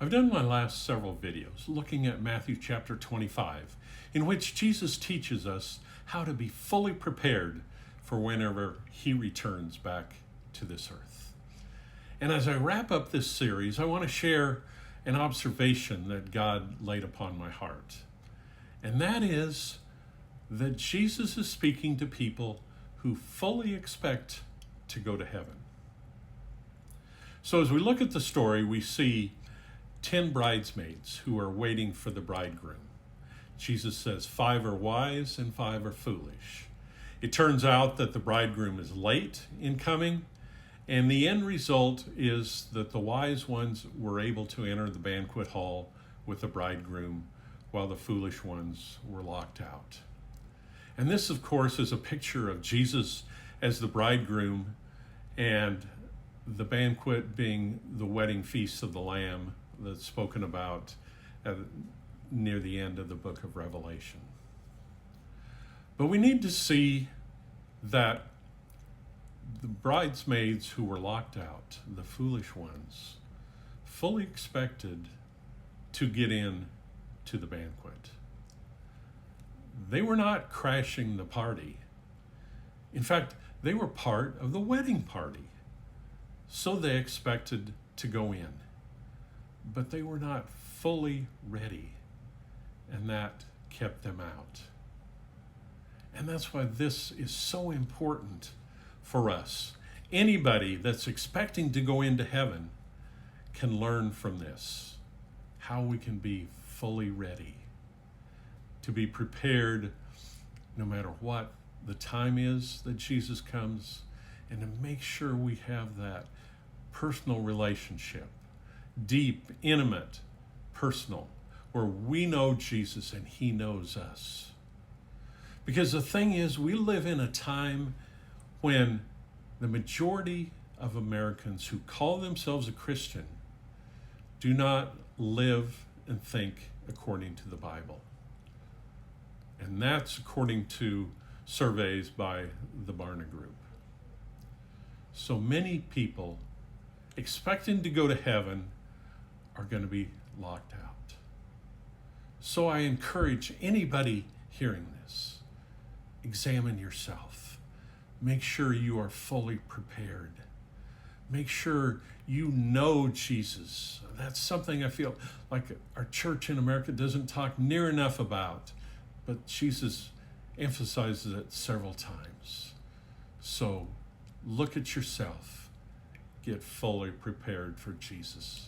I've done my last several videos looking at Matthew chapter 25, in which Jesus teaches us how to be fully prepared for whenever he returns back to this earth. And as I wrap up this series, I want to share an observation that God laid upon my heart. And that is that Jesus is speaking to people who fully expect to go to heaven. So as we look at the story, we see 10 bridesmaids who are waiting for the bridegroom. Jesus says 5 are wise and 5 are foolish. It turns out that the bridegroom is late in coming, and the end result is that the wise ones were able to enter the banquet hall with the bridegroom, while the foolish ones were locked out. And this, of course, is a picture of Jesus as the bridegroom and the banquet being the wedding feast of the Lamb that's spoken about near the end of the book of Revelation. But we need to see that the bridesmaids who were locked out, the foolish ones, fully expected to get in to the banquet. They were not crashing the party. In fact, they were part of the wedding party. So they expected to go in. But they were not fully ready, and that kept them out. And that's why this is so important for us. Anybody that's expecting to go into heaven can learn from this, how we can be fully ready, to be prepared no matter what the time is that Jesus comes, and to make sure we have that personal relationship, deep, intimate, personal, where we know Jesus and he knows us. Because the thing is, we live in a time when the majority of Americans who call themselves a Christian do not live and think according to the Bible. And that's according to surveys by the Barna Group. So many people expecting to go to heaven are going to be locked out. So I encourage anybody hearing this, examine yourself. Make sure you are fully prepared. Make sure you know Jesus. That's something I feel like our church in America doesn't talk near enough about, but Jesus emphasizes it several times. So look at yourself. Get fully prepared for Jesus.